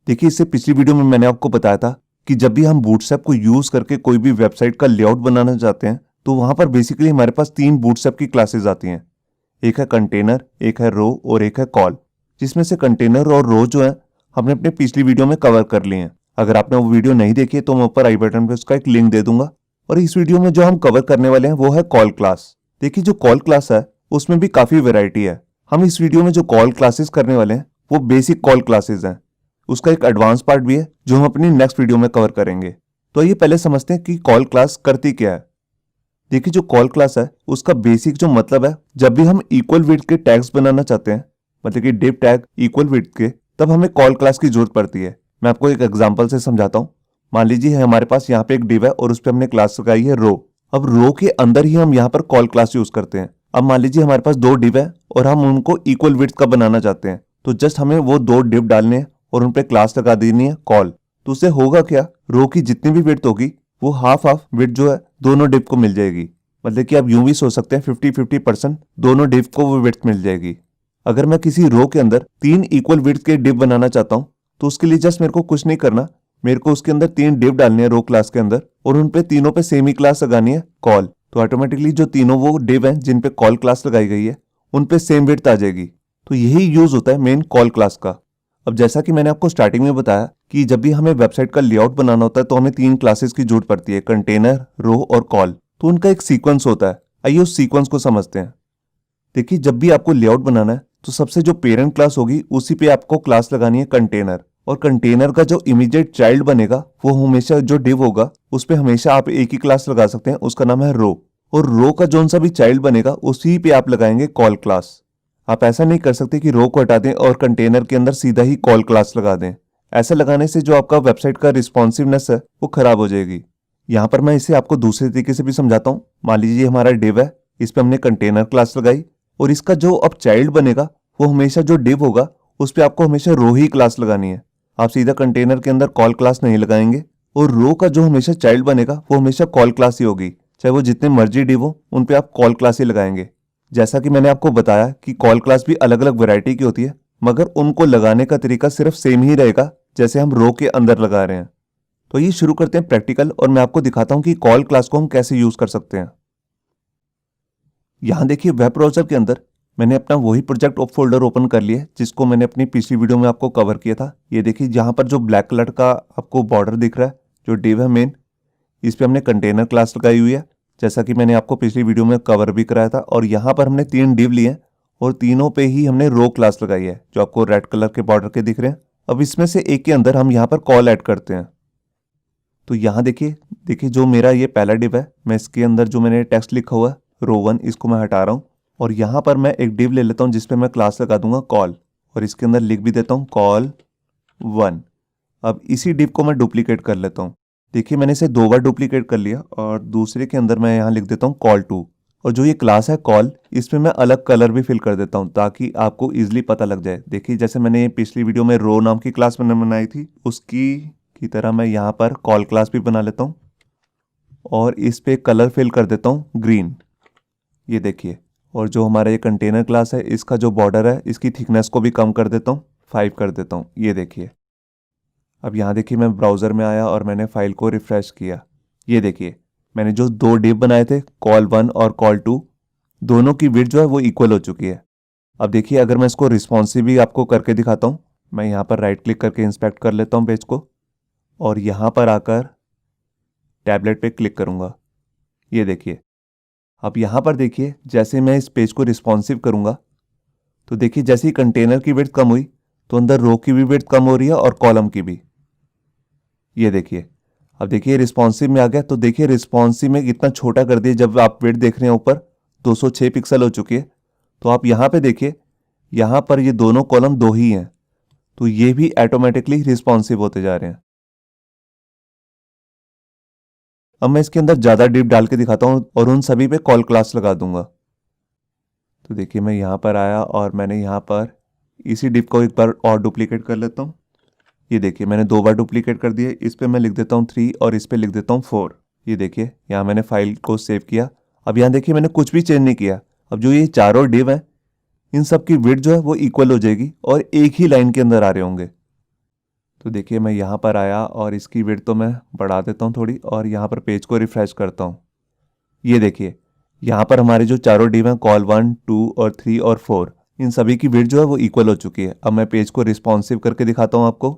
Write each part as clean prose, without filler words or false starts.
देखिए, इससे पिछली वीडियो में मैंने आपको बताया था कि जब भी हम बूटस्ट्रैप को यूज करके कोई भी वेबसाइट का लेआउट बनाना चाहते हैं तो वहां पर बेसिकली हमारे पास 3 बूटस्ट्रैप की क्लासेस आती हैं। एक है कंटेनर, एक है रो और एक है कॉल। जिसमें से कंटेनर और रो जो है हमने अपने पिछली वीडियो में कवर कर लिए हैं। अगर आपने वो वीडियो नहीं देखी है तो मैं ऊपर आई बटन पे उसका एक लिंक दे दूंगा। और इस वीडियो में जो हम कवर करने वाले हैं वो है कॉल क्लास। देखिए, जो कॉल क्लास है उसमें भी काफी वेराइटी है। हम इस वीडियो में जो कॉल क्लासेस करने वाले हैं वो बेसिक कॉल क्लासेस हैं। उसका एक एडवांस पार्ट भी है जो हम अपनी नेक्स्ट वीडियो में कवर करेंगे। तो आइए पहले समझते हैं कि कॉल क्लास करती क्या है। देखिए, जो कॉल क्लास है उसका बेसिक जो मतलब है, जब भी हम इक्वल विड्थ के टैग्स बनाना चाहते हैं, मतलब कि div टैग इक्वल विड्थ के, तब हमें कॉल क्लास की जरूरत पड़ती है। मैं आपको एक एग्जांपल से समझाता हूँ। मान लीजिए हमारे पास यहाँ पे एक div है और उस पर हमने क्लास लगाई है रो। अब रो के अंदर ही हम यहाँ पर कॉल क्लास यूज करते हैं। अब मान लीजिए हमारे पास 2 div है और हम उनको इक्वल विड्थ का बनाना चाहते हैं, तो जस्ट हमें वो 2 div डालने हैं और उन पे क्लास लगा देनी है कॉल। तो उससे होगा क्या, रो की जितनी भी विड्थ होगी वो हाफ हाफ विड्थ जो है दोनों div को मिल जाएगी। मतलब कि आप यूं भी सोच सकते हैं 50-50% दोनों div को वो विड्थ मिल जाएगी। अगर मैं किसी रो के अंदर 3 इक्वल विड्थ के div बनाना चाहता हूं तो उसके लिए जस्ट मेरे को कुछ नहीं करना। मेरे को उसके अंदर 3 div डालने हैं रो क्लास के अंदर और उन पे तीनों पे सेम ही क्लास लगानी है कॉल। तो ऑटोमेटिकली जो तीनों वो div हैं जिन पे कॉल क्लास लगाई गई है उन पे सेम विड्थ आ जाएगी। तो यही यूज होता है मेन कॉल क्लास का। अब जैसा कि मैंने आपको स्टार्टिंग में बताया कि जब भी हमें वेबसाइट का लेआउट बनाना होता है तो हमें 3 क्लासेस की जरूरत पड़ती है, कंटेनर, रो और कॉल। तो उनका एक सीक्वेंस होता है। आइए उस सीक्वेंस को समझते हैं। देखिए, जब भी आपको लेआउट बनाना है तो सबसे जो पेरेंट क्लास होगी उसी पे आपको क्लास लगानी है कंटेनर। और कंटेनर का जो इमीडिएट चाइल्ड बनेगा वो हमेशा जो div होगा उस पे हमेशा आप एक ही क्लास लगा सकते हैं, उसका नाम है रो। और रो का जो सा भी चाइल्ड बनेगा उसी पे आप लगाएंगे कॉल क्लास। आप ऐसा नहीं कर सकते कि रो को हटा दें और कंटेनर के अंदर सीधा ही कॉल क्लास लगा दें। ऐसा लगाने से जो आपका वेबसाइट का रिस्पॉन्सिवनेस है वो खराब हो जाएगी। यहाँ पर मैं इसे आपको दूसरे तरीके से भी समझाता हूँ। मान लीजिए हमारा div है, इस पे हमने कंटेनर क्लास लगाई और इसका जो अब चाइल्ड बनेगा वो हमेशा जो div होगा उस पे आपको हमेशा रो ही क्लास लगानी है। आप सीधा कंटेनर के अंदर कॉल क्लास नहीं लगाएंगे। और रो का जो हमेशा चाइल्ड बनेगा वो हमेशा कॉल क्लास ही होगी, चाहे वो जितने मर्जी div हो उन पे आप कॉल क्लास ही लगाएंगे। जैसा कि मैंने आपको बताया कि कॉल क्लास भी अलग अलग वैरायटी की होती है, मगर उनको लगाने का तरीका सिर्फ सेम ही रहेगा जैसे हम रो के अंदर लगा रहे हैं। तो ये शुरू करते हैं प्रैक्टिकल और मैं आपको दिखाता हूं कि कॉल क्लास को हम कैसे यूज कर सकते हैं। यहां देखिए, वेब ब्राउजर के अंदर मैंने अपना वही प्रोजेक्ट फोल्डर ओपन कर लिया जिसको मैंने अपनी पिछली वीडियो में आपको कवर किया था। ये देखिए, जहां पर जो ब्लैक कलर का आपको बॉर्डर दिख रहा है, जो div है मेन, इस पे हमने कंटेनर क्लास लगाई हुई है जैसा कि मैंने आपको पिछली वीडियो में कवर भी कराया था। और यहाँ पर हमने 3 div लिए हैं और तीनों पे ही हमने रो क्लास लगाई है जो आपको रेड कलर के बॉर्डर के दिख रहे हैं। अब इसमें से एक के अंदर हम यहाँ पर कॉल ऐड करते हैं। तो यहाँ देखिए देखिए जो मेरा ये पहला div है, मैं इसके अंदर जो मैंने टेक्स्ट लिखा हुआ है रो 1, इसको मैं हटा रहा हूँ और यहाँ पर मैं एक div ले लेता हूँ जिसपे मैं क्लास लगा दूंगा कॉल और इसके अंदर लिख भी देता हूँ कॉल 1। अब इसी div को मैं डुप्लीकेट कर लेता हूँ। देखिए, मैंने इसे 2 बार डुप्लीकेट कर लिया और दूसरे के अंदर मैं यहाँ लिख देता हूँ कॉल 2। और जो ये क्लास है कॉल, इसमें मैं अलग कलर भी फिल कर देता हूँ ताकि आपको इजीली पता लग जाए। देखिए, जैसे मैंने पिछली वीडियो में रो नाम की क्लास मैंने बनाई थी उसकी की तरह मैं यहाँ पर कॉल क्लास भी बना लेता हूँ और इस पे कलर फिल कर देता हूँ ग्रीन। ये देखिए, और जो हमारा ये कंटेनर क्लास है इसका जो बॉर्डर है इसकी थिकनेस को भी कम कर देता हूँ, 5 कर देता हूँ। ये देखिए, अब यहाँ देखिए मैं ब्राउज़र में आया और मैंने फाइल को रिफ्रेश किया। ये देखिए, मैंने जो 2 div बनाए थे कॉल 1 और कॉल 2, दोनों की विड्थ जो है वो इक्वल हो चुकी है। अब देखिए, अगर मैं इसको रिस्पॉन्सिव भी आपको करके दिखाता हूँ, मैं यहाँ पर राइट क्लिक करके इंस्पेक्ट कर लेता हूँ पेज को और यहाँ पर आकर टैबलेट पे क्लिक करूँगा। ये देखिए, अब यहाँ पर देखिए जैसे मैं इस पेज को रिस्पॉन्सिव करूँगा तो देखिए जैसे ही कंटेनर की विड्थ कम हुई तो अंदर रो की भी विड्थ कम हो रही है और कॉलम की भी। ये देखिए, अब देखिए रिस्पॉन्सिव में आ गया। तो देखिए रिस्पॉन्सिव में इतना छोटा कर दिया, जब आप विड्थ देख रहे हैं ऊपर 206 पिक्सल हो चुकी है। तो आप यहाँ पे देखिए, यहाँ पर ये दोनों कॉलम 2 ही हैं, तो ये भी ऑटोमेटिकली रिस्पॉन्सिव होते जा रहे हैं। अब मैं इसके अंदर ज़्यादा div डाल के दिखाता हूँ और उन सभी पे कॉल क्लास लगा दूंगा। तो देखिए, मैं यहाँ पर आया और मैंने यहाँ पर इसी div को एक बार और डुप्लीकेट कर लेता हूँ। ये देखिए, मैंने 2 बार डुप्लीकेट कर दिए। इस पे मैं लिख देता हूँ 3 और इस पे लिख देता हूँ 4। ये देखिए, यहाँ मैंने फाइल को सेव किया। अब यहाँ देखिए मैंने कुछ भी चेंज नहीं किया। अब जो ये चारों div हैं इन सब की विड्थ जो है वो इक्वल हो जाएगी और एक ही लाइन के अंदर आ रहे होंगे। तो देखिए मैं यहाँ पर आया और इसकी विड्थ तो मैं बढ़ा देता हूँ थोड़ी, और यहाँ पर पेज को रिफ्रेश करता हूँ। ये देखिए यहाँ पर हमारे जो चारों डिव हैं, कॉल 1, 2 और 3 और 4, इन सभी की विड्थ जो है वो इक्वल हो चुकी है। अब मैं पेज को रिस्पॉन्सिव करके दिखाता हूँ आपको।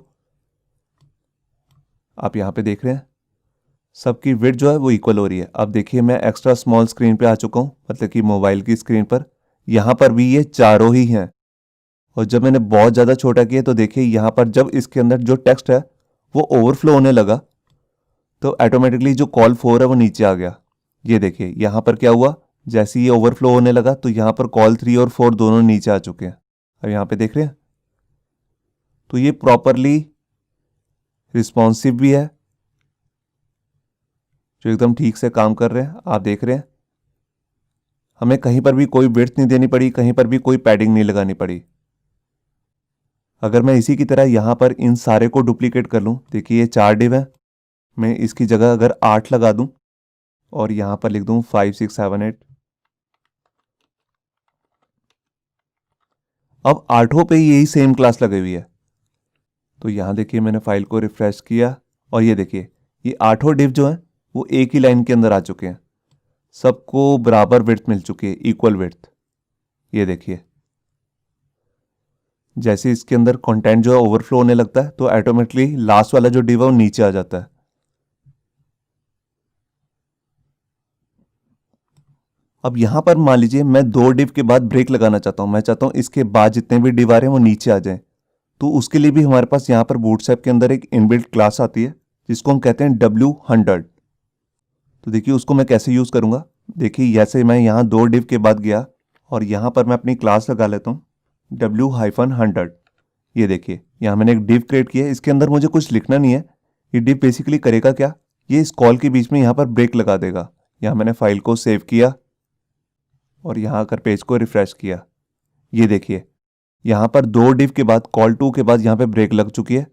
आप यहाँ पे देख रहे हैं सबकी विड्थ जो है वो इक्वल हो रही है। अब देखिए मैं एक्स्ट्रा स्मॉल स्क्रीन पे आ चुका हूँ, मतलब कि मोबाइल की स्क्रीन पर। यहाँ पर भी ये चारों ही हैं, और जब मैंने बहुत ज़्यादा छोटा किया तो देखिए यहाँ पर जब इसके अंदर जो टेक्स्ट है वो ओवरफ्लो होने लगा, तो ऑटोमेटिकली जो कॉल 4 है वो नीचे आ गया। ये देखिए यहाँ पर क्या हुआ, जैसे ये ओवरफ्लो होने लगा तो यहाँ पर कॉल 3 और 4 दोनों नीचे आ चुके हैं। अब यहाँ पे देख रहे हैं, तो ये प्रॉपरली रिस्पॉन्सिव भी है, जो एकदम ठीक से काम कर रहे हैं। आप देख रहे हैं हमें कहीं पर भी कोई विड्थ नहीं देनी पड़ी, कहीं पर भी कोई पैडिंग नहीं लगानी पड़ी। अगर मैं इसी की तरह यहाँ पर इन सारे को डुप्लीकेट कर लूँ, देखिए ये 4 डिव है, मैं इसकी जगह अगर 8 लगा दूं और यहाँ पर लिख दूं 5, 6, 7, 8, अब आठों पे यही सेम क्लास लगी हुई है। तो यहाँ देखिए मैंने फाइल को रिफ्रेश किया और ये देखिए ये आठों डिव जो हैं वो एक ही लाइन के अंदर आ चुके हैं, सबको बराबर विड्थ मिल चुकी है, इक्वल विड्थ। ये देखिए जैसे इसके अंदर कंटेंट जो है ओवरफ्लो होने लगता है तो ऑटोमेटिकली लास्ट वाला जो डिव है वो नीचे आ जाता है। अब यहां पर मान लीजिए मैं 2 डिव के बाद ब्रेक लगाना चाहता हूं, मैं चाहता हूं इसके बाद जितने भी डिव आ रहे हैं वो नीचे आ जाएं। तो उसके लिए भी हमारे पास यहाँ पर बूटस्ट्रैप के अंदर एक इनबिल्ट क्लास आती है जिसको हम कहते हैं W100। तो देखिए उसको मैं कैसे यूज़ करूँगा। देखिए जैसे मैं यहाँ 2 डिव के बाद गया और यहाँ पर मैं अपनी क्लास लगा लेता हूँ W-100। ये देखिए यहाँ मैंने एक डिव क्रिएट किया है, इसके अंदर मुझे कुछ लिखना नहीं है। ये डिव बेसिकली करेगा क्या, ये इस कॉल के बीच में यहाँ पर ब्रेक लगा देगा। यहाँ मैंने फाइल को सेव किया और यहाँ आकर पेज को रिफ्रेश किया। ये देखिए यहाँ पर 2 डिव के बाद कॉल 2 के बाद यहाँ पे ब्रेक लग चुकी है,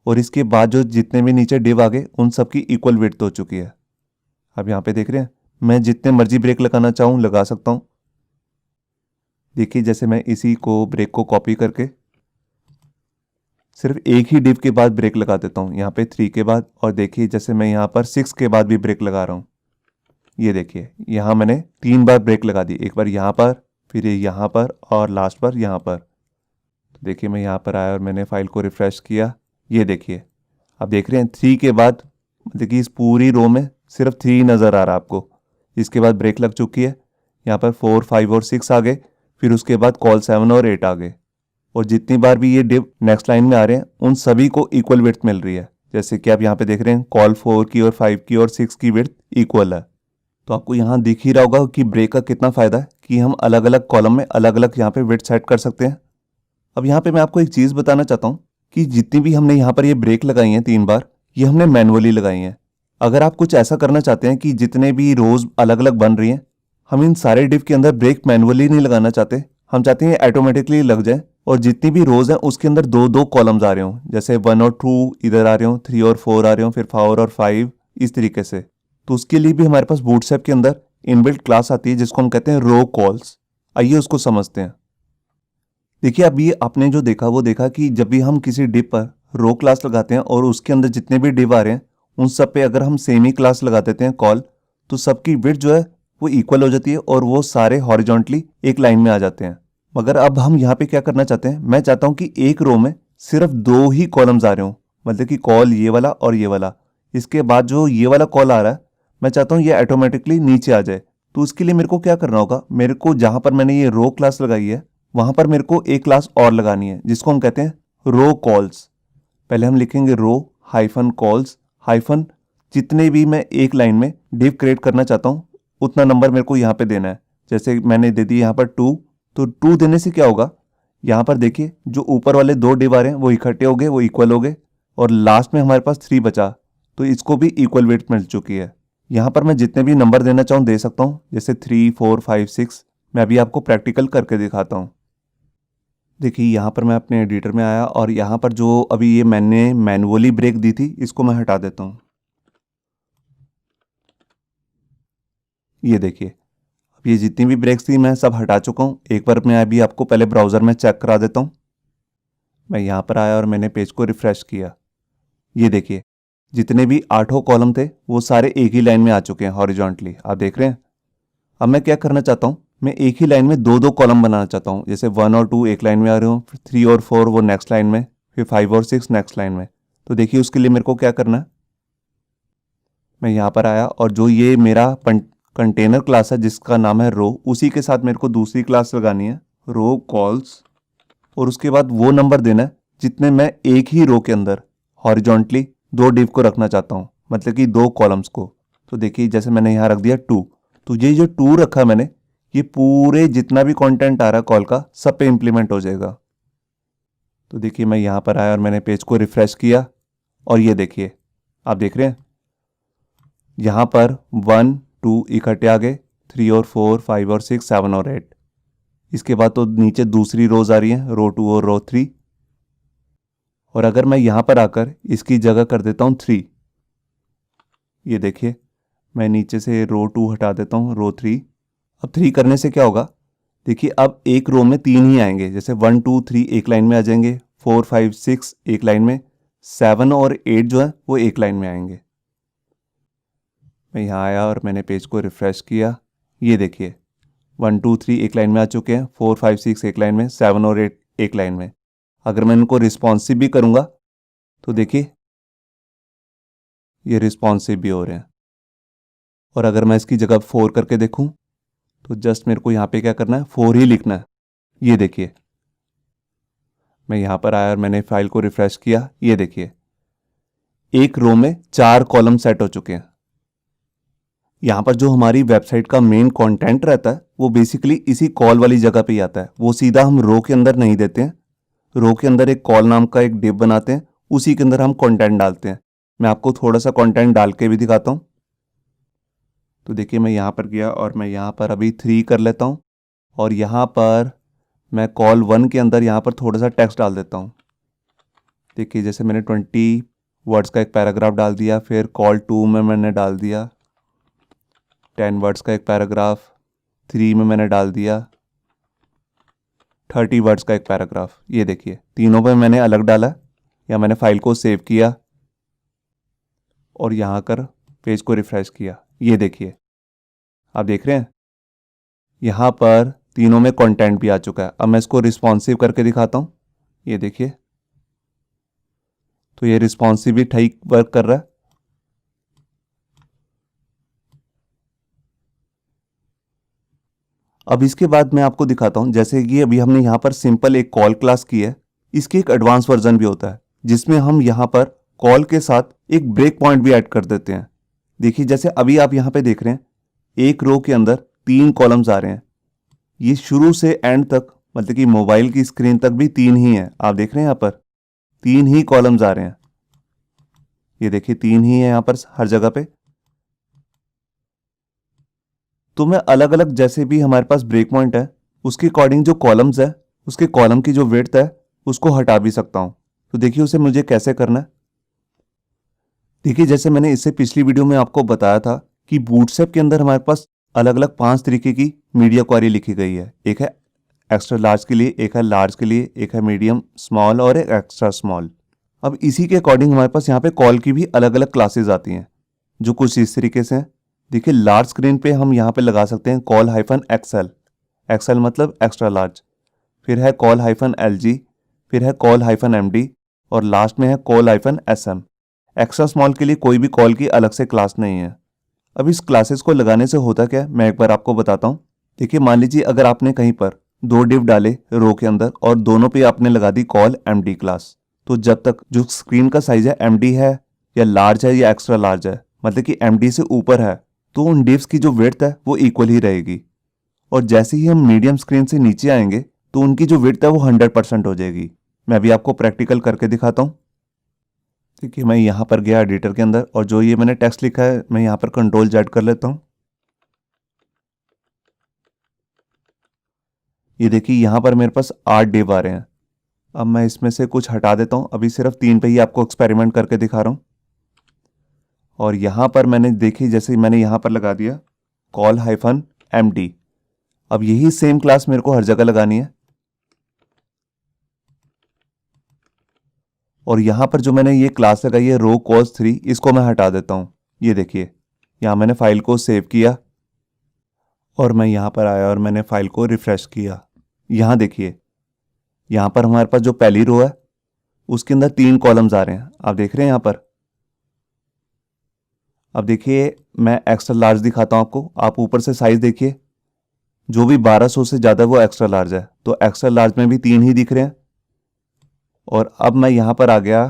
और इसके बाद जो जितने भी नीचे डिव आ गए उन सबकी इक्वल विड्थ हो चुकी है। अब यहाँ पे देख रहे हैं मैं जितने मर्जी ब्रेक लगाना चाहूँ लगा सकता हूँ। देखिए जैसे मैं इसी को ब्रेक को कॉपी करके सिर्फ एक ही डिव के बाद ब्रेक लगा देता हूँ, यहाँ पे 3 के बाद, और देखिए जैसे मैं यहाँ पर 6 के बाद भी ब्रेक लगा रहा हूँ। ये देखिए यहाँ मैंने 3 बार ब्रेक लगा दी, एक बार यहाँ पर, फिर यहाँ पर और लास्ट बार यहाँ पर। तो देखिए मैं यहाँ पर आया और मैंने फाइल को रिफ्रेश किया। ये देखिए अब देख रहे हैं 3 के बाद, देखिए इस पूरी रो में सिर्फ 3 नज़र आ रहा है आपको। इसके बाद ब्रेक लग चुकी है, यहाँ पर 4, 5 और 6 आ गए, फिर उसके बाद कॉल 7 और 8 आ गए, और जितनी बार भी ये डिव नेक्स्ट लाइन में आ रहे हैं उन सभी को इक्वल विड्थ मिल रही है। जैसे कि आप यहाँ पे देख रहे हैं कॉल 4 की और 5 की और 6 की विड्थ इक्वल है। तो आपको यहाँ दिख ही रहा होगा कि ब्रेक का कितना फ़ायदा है कि हम अलग अलग कॉलम में अलग अलग यहाँ पे विड्थ सेट कर सकते हैं। अब यहाँ पे मैं आपको एक चीज़ बताना चाहता हूँ कि जितनी भी हमने यहाँ पर ये ब्रेक लगाई हैं 3 बार, ये हमने मैनुअली लगाई हैं। अगर आप कुछ ऐसा करना चाहते हैं कि जितने भी रोज़ अलग अलग बन रही हैं, हम इन सारे डिव के अंदर ब्रेक मैनुअली नहीं लगाना चाहते, हम चाहते हैं ऑटोमेटिकली लग जाए, और जितनी भी रोज़ हैं उसके अंदर 2-2 कॉलम्स आ रहे हों, जैसे 1 और 2 इधर आ रहे हों, 3 और 4 आ रहे हों, फिर 4 और 5 इस तरीके से। तो उसके लिए भी हमारे पास बूटस्ट्रैप के अंदर इनबिल्ट क्लास आती है जिसको हम कहते हैं रो कॉल्स। आइए उसको समझते हैं। देखिए अब ये आपने जो देखा वो देखा कि जब भी हम किसी डिव पर रो क्लास लगाते हैं और उसके अंदर जितने भी डिव आ रहे हैं उन सब पे अगर हम सेम ही क्लास लगा देते हैं कॉल, तो सबकी विड्थ जो है वो इक्वल हो जाती है और वो सारे हॉरिजॉन्टली एक लाइन में आ जाते हैं। मगर अब हम यहाँ पे क्या करना चाहते हैं, मैं चाहता हूँ कि एक रो में सिर्फ 2 ही कॉलम्स आ रहे हों, मतलब कि कॉल ये वाला और ये वाला। इसके बाद जो ये वाला कॉल आ रहा है मैं चाहता हूँ ये ऑटोमेटिकली नीचे आ जाए। तो उसके लिए मेरे को क्या करना होगा, मेरे को जहाँ पर मैंने ये रो क्लास लगाई है वहाँ पर मेरे को एक क्लास और लगानी है जिसको हम कहते हैं रो कॉल्स। पहले हम लिखेंगे रो हाइफन कॉल्स हाइफन, जितने भी मैं एक लाइन में डिव क्रिएट करना चाहता हूँ उतना नंबर मेरे को यहाँ पे देना है। जैसे मैंने दे दी यहाँ पर 2, तो 2 देने से क्या होगा, यहाँ पर देखिए जो ऊपर वाले 2 डिव आ रहे हैं वो इकट्ठे हो गए, वो इक्वल हो गए, और लास्ट में हमारे पास 3 बचा, तो इसको भी इक्वल वेट मिल चुकी है। यहाँ पर मैं जितने भी नंबर देना चाहूँ दे सकता हूँ, जैसे 3, 4, 5, 6। मैं अभी आपको प्रैक्टिकल करके दिखाता हूँ। देखिए यहाँ पर मैं अपने एडिटर में आया और यहाँ पर जो अभी ये मैंने मैनुअली ब्रेक दी थी इसको मैं हटा देता हूँ। ये देखिए अब ये जितनी भी ब्रेक्स थी मैं सब हटा चुका हूँ। एक बार मैं अभी आपको पहले ब्राउज़र में चेक करा देता हूँ। मैं यहाँ पर आया और मैंने पेज को रिफ्रेश किया। ये देखिए जितने भी 8 कॉलम थे वो सारे एक ही लाइन में आ चुके हैं हॉरिजॉन्टली, आप देख रहे हैं। अब मैं क्या करना चाहता हूँ, मैं एक ही लाइन में दो दो कॉलम बनाना चाहता हूँ। जैसे 1 और 2 एक लाइन में आ रहे हो, फिर 3 और 4 वो नेक्स्ट लाइन में, फिर 5 और 6 नेक्स्ट लाइन में। तो देखिए उसके लिए मेरे को क्या करना है, मैं यहाँ पर आया और जो ये मेरा कंटेनर क्लास है जिसका नाम है रो, उसी के साथ मेरे को दूसरी क्लास लगानी है रो कॉल्स, और उसके बाद वो नंबर देना है जितने मैं एक ही रो के अंदर हॉरिजॉन्टली दो डिव को रखना चाहता हूँ, मतलब कि दो कॉलम्स को। तो देखिए जैसे मैंने यहाँ रख दिया 2, तो ये जो 2 रखा मैंने, ये पूरे जितना भी कंटेंट आ रहा है कॉल का सब पे इंप्लीमेंट हो जाएगा। तो देखिए मैं यहाँ पर आया और मैंने पेज को रिफ्रेश किया और ये देखिए आप देख रहे हैं यहाँ पर 1 2 इकट्ठे आ गए, 3 और 4 5 और 6 7 और 8। इसके बाद तो नीचे दूसरी रोज आ रही है, रो 2 और रो 3। और अगर मैं यहाँ पर आकर इसकी जगह कर देता हूँ 3, ये देखिए मैं नीचे से रो 2 हटा देता हूँ, रो 3। अब 3 करने से क्या होगा, देखिए अब एक रो में 3 ही आएंगे, जैसे 1 2 3 एक लाइन में आ जाएंगे, 4 5 6 एक लाइन में, 7 और 8 जो है वो एक लाइन में आएंगे। मैं यहाँ आया और मैंने पेज को रिफ्रेश किया, ये देखिए 1 2 3 एक लाइन में आ चुके हैं, 4 5 6 एक लाइन में, 7 और 8 एक लाइन में। अगर मैं इनको रिस्पॉन्सिव भी करूँगा तो देखिए ये रिस्पॉन्सिव भी हो रहे हैं। और अगर मैं इसकी जगह 4 करके देखूँ तो जस्ट मेरे को यहाँ पे क्या करना है, 4 ही लिखना है। ये देखिए मैं यहाँ पर आया और मैंने फाइल को रिफ्रेश किया, ये देखिए एक रो में 4 कॉलम सेट हो चुके हैं। यहाँ पर जो हमारी वेबसाइट का मेन कंटेंट रहता है वो बेसिकली इसी कॉल वाली जगह पे ही आता है, वो सीधा हम रो के अंदर नहीं देते हैं। रो के अंदर एक कॉल नाम का एक डिव बनाते हैं, उसी के अंदर हम कंटेंट डालते हैं। मैं आपको थोड़ा सा कंटेंट डाल के भी दिखाता हूँ। तो देखिए मैं यहाँ पर गया और मैं यहाँ पर अभी 3 कर लेता हूँ और यहाँ पर मैं कॉल 1 के अंदर यहाँ पर थोड़ा सा टेक्स्ट डाल देता हूँ। देखिए जैसे मैंने 20 वर्ड्स का एक पैराग्राफ डाल दिया, फिर कॉल 2 में मैंने डाल दिया 10 वर्ड्स का एक पैराग्राफ, 3 में मैंने डाल दिया 30 वर्ड्स का एक पैराग्राफ। ये देखिए तीनों पे मैंने अलग डाला, या मैंने फाइल को सेव किया और यहाँ कर पेज को रिफ्रेश किया। ये देखिए आप देख रहे हैं यहाँ पर तीनों में कंटेंट भी आ चुका है। अब मैं इसको रिस्पॉन्सिव करके दिखाता हूँ, ये देखिए तो ये रिस्पॉन्सिव भी ठीक वर्क कर रहा है। अब इसके बाद मैं आपको दिखाता हूं, जैसे कि अभी हमने यहाँ पर सिंपल एक कॉल क्लास की है, इसकी एक एडवांस वर्जन भी होता है जिसमें हम यहाँ पर कॉल के साथ एक ब्रेक पॉइंट भी ऐड कर देते हैं। देखिए जैसे अभी आप यहाँ पे देख रहे हैं एक रो के अंदर 3 कॉलम्स आ रहे हैं, ये शुरू से एंड तक, मतलब कि मोबाइल की स्क्रीन तक भी 3 ही है। आप देख रहे हैं यहाँ पर 3 ही कॉलम्स आ रहे हैं, ये देखिए 3 ही है यहाँ पर हर जगह पे। तो मैं अलग अलग जैसे भी हमारे पास ब्रेक पॉइंट है उसके अकॉर्डिंग जो कॉलम्स है उसके कॉलम की जो विड्थ है उसको हटा भी सकता हूं। तो देखिए उसे मुझे कैसे करना है। देखिए जैसे मैंने इससे पिछली वीडियो में आपको बताया था कि बूटस्ट्रैप के अंदर हमारे पास अलग अलग 5 तरीके की मीडिया क्वेरी लिखी गई है। एक है एक्स्ट्रा लार्ज के लिए, एक है लार्ज के लिए, एक है मीडियम स्मॉल और एक एक्स्ट्रा स्मॉल। अब इसी के अकॉर्डिंग हमारे पास यहाँ पे कॉल की भी अलग अलग क्लासेस आती हैं जो कुछ इस तरीके से हैं। देखिए लार्ज स्क्रीन पे हम यहाँ पे लगा सकते हैं कॉल हाइफन एक्सएल, एक्सएल मतलब एक्स्ट्रा लार्ज, फिर है कॉल हाइफन एलजी, फिर है कॉल हाइफन एमडी और लास्ट में है call hyphen SM. Extra small के लिए कोई भी कॉल की अलग से क्लास नहीं है। अब इस क्लासेस को लगाने से होता क्या है मैं एक बार आपको बताता हूँ। देखिए मान लीजिए अगर आपने कहीं पर 2 डिव डाले रो के अंदर और दोनों पे आपने लगा दी कॉल एमडी क्लास, तो जब तक जो स्क्रीन का साइज है एमडी है या लार्ज है या एक्स्ट्रा लार्ज है, मतलब कि एमडी से ऊपर है, तो उन डिव्स की जो विड्थ है वो इक्वल ही रहेगी। और जैसे ही हम मीडियम स्क्रीन से नीचे आएंगे तो उनकी जो विड्थ है वो 100% हो जाएगी। मैं अभी आपको प्रैक्टिकल करके दिखाता हूँ। देखिए मैं यहाँ पर गया एडिटर के अंदर और जो ये मैंने टेक्स्ट लिखा है मैं यहाँ पर कंट्रोल जेड कर लेता हूँ। ये देखिए यहाँ पर मेरे पास 8 डिव आ रहे हैं। अब मैं इसमें से कुछ हटा देता हूँ, अभी सिर्फ 3 पे ही आपको एक्सपेरिमेंट करके दिखा रहा हूँ। और यहाँ पर मैंने देखी जैसे मैंने यहाँ पर लगा दिया कॉल हाइफन एमडी। अब यही सेम क्लास मेरे को हर जगह लगानी है और यहाँ पर जो मैंने ये क्लास लगाई है रो कॉस 3, इसको मैं हटा देता हूँ। ये देखिए, यहाँ मैंने फाइल को सेव किया और मैं यहाँ पर आया और मैंने फाइल को रिफ्रेश किया। यहाँ देखिए, यहाँ पर हमारे पास जो पहली रो है उसके अंदर 3 कॉलम्स आ रहे हैं, आप देख रहे हैं यहाँ पर। अब देखिए, मैं एक्स्ट्रा लार्ज दिखाता हूँ आपको। आप ऊपर से साइज देखिए, जो भी 1200 से ज़्यादा वो एक्स्ट्रा लार्ज है, तो एक्स्ट्रा लार्ज में भी 3 ही दिख रहे हैं। और अब मैं यहाँ पर आ गया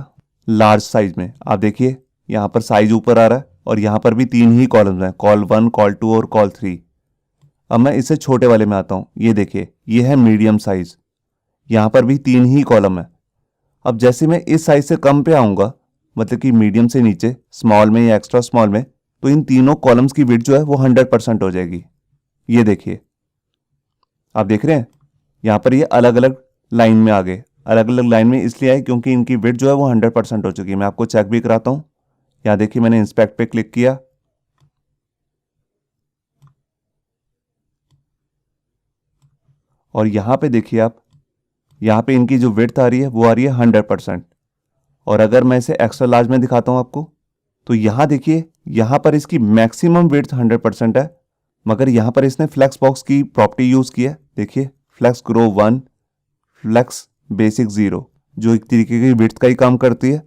लार्ज साइज में। आप देखिए, यहाँ पर साइज ऊपर आ रहा है और यहाँ पर भी 3 ही कॉलम्स हैं, कॉल 1, कॉल 2 और कॉल 3। अब मैं इससे छोटे वाले में आता हूँ। ये देखिए, ये है मीडियम साइज, यहाँ पर भी 3 ही कॉलम है। अब जैसे मैं इस साइज से कम पे आऊँगा, मतलब कि मीडियम से नीचे स्मॉल में या एक्स्ट्रा स्मॉल में, तो इन तीनों कॉलम्स की विड्थ जो है वो 100% हो जाएगी। ये देखिए, आप देख रहे हैं, यहाँ पर ये अलग अलग लाइन में आ गए। अलग अलग लाइन में इसलिए आए क्योंकि इनकी विड्थ जो है वो 100% हो चुकी है। मैं आपको चेक भी कराता हूँ। यहाँ देखिए, मैंने इंस्पेक्ट पे क्लिक किया और यहाँ पे देखिए आप, यहाँ पे इनकी जो विड्थ आ रही है वो आ रही है 100%। और अगर मैं इसे एक्स्ट्रा लार्ज में दिखाता हूँ आपको, तो यहाँ देखिए, यहाँ पर इसकी मैक्सिमम विड्थ 100% है, मगर यहाँ पर इसने फ्लेक्स बॉक्स की प्रॉपर्टी यूज़ की है। देखिए, फ्लेक्स ग्रो 1, फ्लेक्स बेसिक 0, जो एक तरीके की विड्थ का ही काम करती है।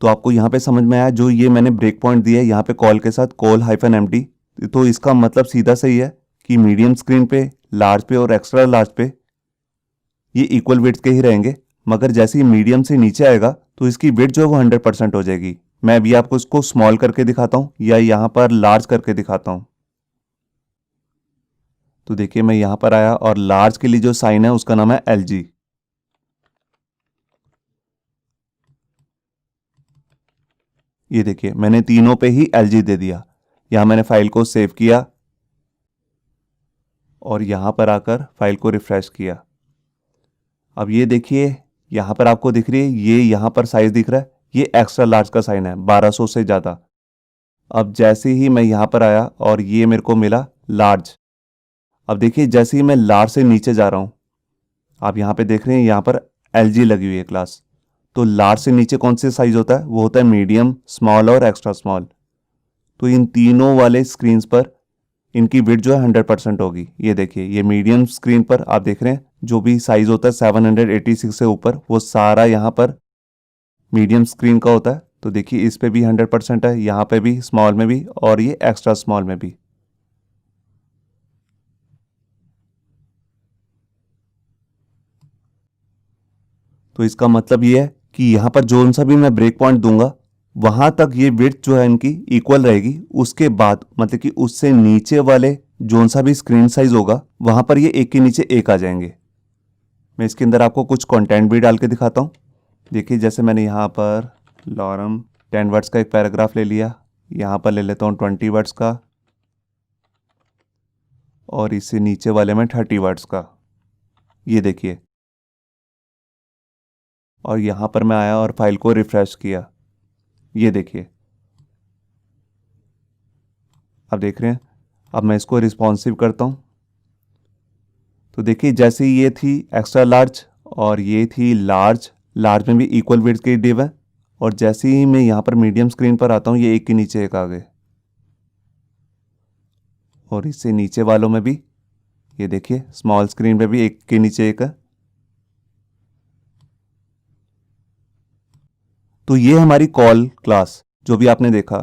तो आपको यहाँ पे समझ में आया, जो ये मैंने ब्रेक पॉइंट दिया है यहाँ पे कॉल के साथ, कॉल -empty, तो इसका मतलब सीधा सही है कि मीडियम स्क्रीन पे, लार्ज पे और एक्स्ट्रा लार्ज पे ये इक्वल विड्थ के ही रहेंगे, मगर जैसे ही मीडियम से नीचे आएगा तो इसकी विड्थ जो है वो 100% हो जाएगी। मैं अभी आपको इसको स्मॉल करके दिखाता हूँ या यहाँ पर लार्ज करके दिखाता हूँ। तो देखिए, मैं यहाँ पर आया और लार्ज के लिए जो साइन है उसका नाम है LG। ये देखिए, मैंने तीनों पे ही LG दे दिया। यहाँ मैंने फाइल को सेव किया और यहाँ पर आकर फाइल को रिफ्रेश किया। अब ये देखिए, यहाँ पर आपको दिख रही है, ये यहाँ पर साइज दिख रहा है, ये एक्स्ट्रा लार्ज का साइन है, 1200 से ज़्यादा। अब जैसे ही मैं यहाँ पर आया और ये मेरे को मिला लार्ज। अब देखिए, जैसे ही मैं लार्ज से नीचे जा रहा हूँ, आप यहाँ पे देख रहे हैं, यहाँ पर LG लगी हुई है क्लास। तो लार्ज से नीचे कौन से साइज होता है? वो होता है मीडियम, स्मॉल और एक्स्ट्रा स्मॉल। तो इन तीनों वाले स्क्रीन्स पर इनकी विड्थ जो है 100% होगी। ये देखिए, ये मीडियम स्क्रीन पर आप देख रहे हैं, जो भी साइज होता है 786 से ऊपर, वो सारा यहाँ पर मीडियम स्क्रीन का होता है। तो देखिए, इस पे भी 100% है, यहाँ पे भी, स्मॉल में भी और ये एक्स्ट्रा स्मॉल में भी। तो इसका मतलब ये है कि यहाँ पर जो सा भी मैं ब्रेक पॉइंट दूंगा, वहां तक ये विड्थ जो है इनकी इक्वल रहेगी। उसके बाद मतलब कि उससे नीचे वाले जो सा भी स्क्रीन साइज होगा, वहां पर ये एक के नीचे एक आ जाएंगे। मैं इसके अंदर आपको कुछ कंटेंट भी डाल के दिखाता हूँ। देखिए, जैसे मैंने यहाँ पर लॉरम 10 वर्ड्स का एक पैराग्राफ ले लिया, यहाँ पर ले लेता हूँ 20 वर्ड्स का और इससे नीचे वाले में 30 वर्ड्स का। ये देखिए, और यहाँ पर मैं आया और फाइल को रिफ्रेश किया। ये देखिए, आप देख रहे हैं। अब मैं इसको रिस्पॉन्सिव करता हूँ। तो देखिए, जैसे ही ये थी एक्स्ट्रा लार्ज और ये थी लार्ज, लार्ज में भी इक्वल विड्थ के डिव है। और जैसे ही मैं यहाँ पर मीडियम स्क्रीन पर आता हूँ, ये एक के नीचे एक आ गए। और इससे नीचे वालों में भी ये देखिए, स्मॉल स्क्रीन पे भी एक के नीचे एक है। तो ये हमारी कॉल क्लास जो भी आपने देखा।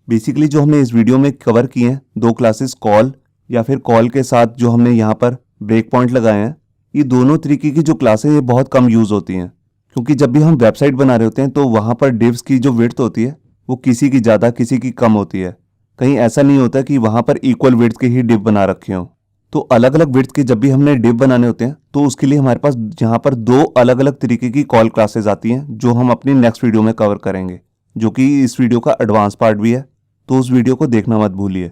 बेसिकली जो हमने इस वीडियो में कवर किए हैं, 2 क्लासेस, कॉल या फिर कॉल के साथ जो हमने यहाँ पर ब्रेक पॉइंट लगाए हैं, ये दोनों तरीके की जो क्लासेस ये बहुत कम यूज़ होती हैं, क्योंकि जब भी हम वेबसाइट बना रहे होते हैं तो वहाँ पर डिव्स की जो विड्थ होती है वो किसी की ज़्यादा किसी की कम होती है। कहीं ऐसा नहीं होता कि वहाँ पर इक्वल विड्थ के ही डिव बना रखे हों। तो अलग अलग विड्थ के जब भी हमने डिव बनाने होते हैं तो उसके लिए हमारे पास यहाँ पर 2 अलग अलग तरीके की कॉल क्लासेस आती हैं, जो हम अपनी नेक्स्ट वीडियो में कवर करेंगे, जो कि इस वीडियो का एडवांस पार्ट भी है। तो उस वीडियो को देखना मत भूलिए।